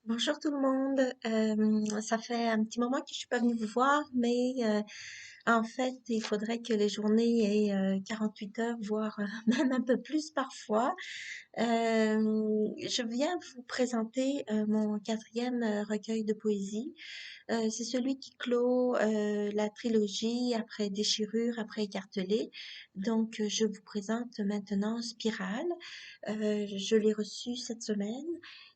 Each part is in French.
Bonjour tout le monde. Ça fait un petit moment que je suis pas venue vous voir, mais en fait, il faudrait que les journées aient 48 heures, voire même un peu plus parfois. Je viens vous présenter mon quatrième recueil de poésie. C'est celui qui clôt la trilogie après Déchirure, après Écartelé. Donc, je vous présente maintenant Spirale. Je l'ai reçu cette semaine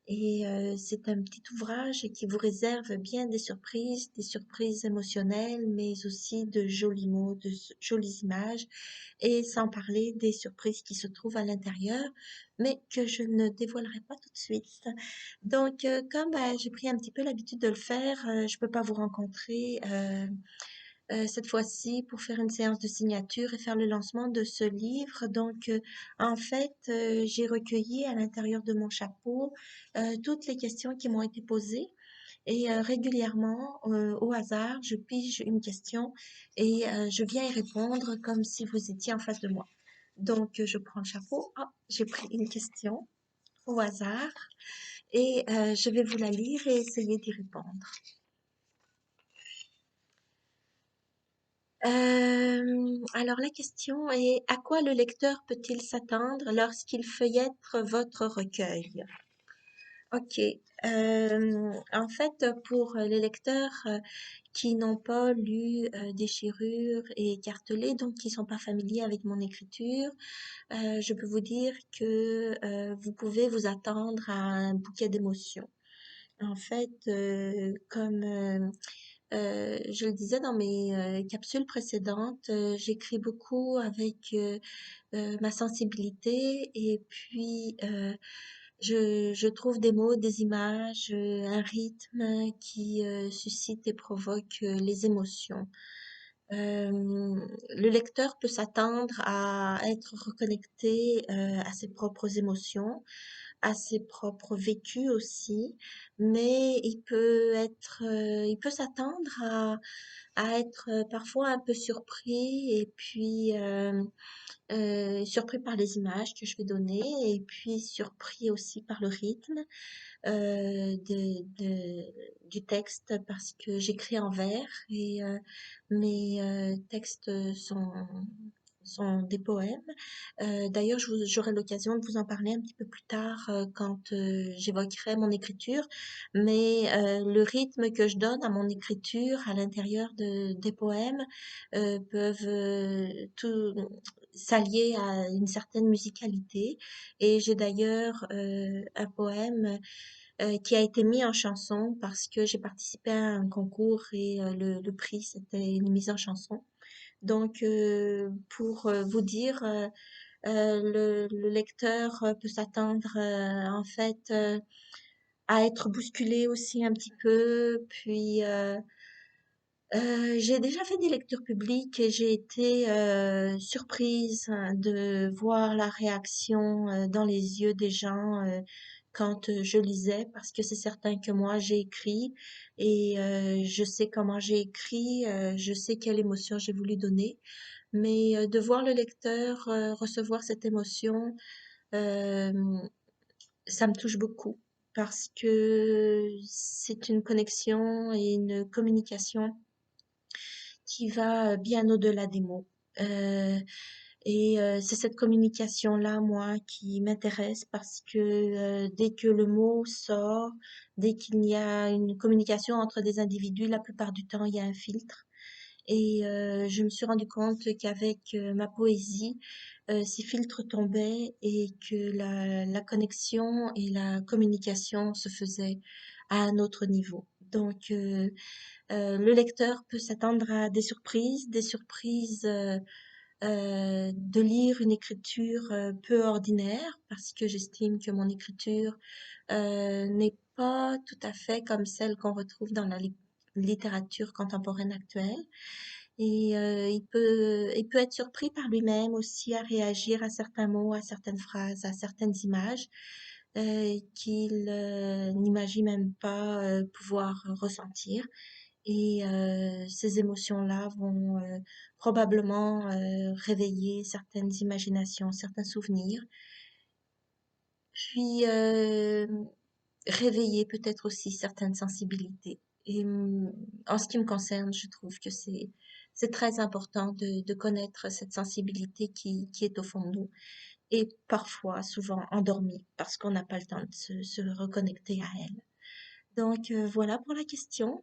et c'est un petit ouvrage qui vous réserve bien des surprises émotionnelles, mais aussi de jolis mots, jolies images, et sans parler des surprises qui se trouvent à l'intérieur, mais que je ne dévoilerai pas tout de suite. Donc, comme j'ai pris un petit peu l'habitude de le faire, je peux pas vous rencontrer cette fois-ci pour faire une séance de signature et faire le lancement de ce livre. Donc, en fait, j'ai recueilli à l'intérieur de mon chapeau toutes les questions qui m'ont été posées. Et régulièrement, au hasard, je pige une question et je viens y répondre comme si vous étiez en face de moi. Donc, je prends le chapeau. Ah, j'ai pris une question au hasard et je vais vous la lire et essayer d'y répondre. Alors la question est: à quoi le lecteur peut-il s'attendre lorsqu'il feuillette votre recueil? Ok. En fait, pour les lecteurs qui n'ont pas lu Déchirure et Écartelé, donc qui sont pas familiers avec mon écriture, je peux vous dire que vous pouvez vous attendre à un bouquet d'émotions. En fait, comme je le disais dans mes capsules précédentes, j'écris beaucoup avec ma sensibilité et puis je trouve des mots, des images, un rythme qui suscite et provoque les émotions. Le lecteur peut s'attendre à être reconnecté à ses propres émotions, à ses propres vécus aussi, mais il peut s'attendre à être parfois un peu surpris et puis surpris par les images que je vais donner et puis surpris aussi par le rythme du texte parce que j'écris en vers et mes textes sont des poèmes. D'ailleurs, j'aurai l'occasion de vous en parler un petit peu plus tard quand j'évoquerai mon écriture, mais le rythme que je donne à mon écriture à l'intérieur des poèmes peuvent tout s'allier à une certaine musicalité. Et j'ai d'ailleurs un poème qui a été mis en chanson parce que j'ai participé à un concours et le prix, c'était une mise en chanson. Donc, pour vous dire, le lecteur peut s'attendre en fait à être bousculé aussi un petit peu. Puis, j'ai déjà fait des lectures publiques et j'ai été surprise de voir la réaction dans les yeux des gens quand je lisais, parce que c'est certain que moi j'ai écrit et je sais comment j'ai écrit, je sais quelle émotion j'ai voulu donner, mais de voir le lecteur recevoir cette émotion, euh, ça me touche beaucoup parce que c'est une connexion et une communication qui va bien au-delà des mots. Euh, et c'est cette communication-là, moi, qui m'intéresse parce que dès que le mot sort, dès qu'il y a une communication entre des individus, la plupart du temps, il y a un filtre. Et je me suis rendu compte qu'avec ma poésie, ces filtres tombaient et que la connexion et la communication se faisaient à un autre niveau. Donc, le lecteur peut s'attendre à des surprises de lire une écriture peu ordinaire, parce que j'estime que mon écriture n'est pas tout à fait comme celle qu'on retrouve dans la littérature contemporaine actuelle. Et il peut être surpris par lui-même aussi à réagir à certains mots, à certaines phrases, à certaines images qu'il n'imagine même pas pouvoir ressentir. Et ces émotions-là vont probablement réveiller certaines imaginations, certains souvenirs. Puis, réveiller peut-être aussi certaines sensibilités. Et en ce qui me concerne, je trouve que c'est très important de connaître cette sensibilité qui est au fond de nous et parfois, souvent endormie parce qu'on n'a pas le temps de se reconnecter à elle. Donc voilà pour la question.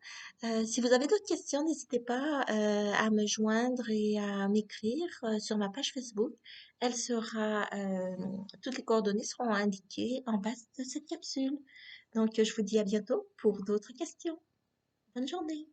Si vous avez d'autres questions, n'hésitez pas à me joindre et à m'écrire sur ma page Facebook. Elle sera, toutes les coordonnées seront indiquées en bas de cette capsule. Donc je vous dis à bientôt pour d'autres questions. Bonne journée.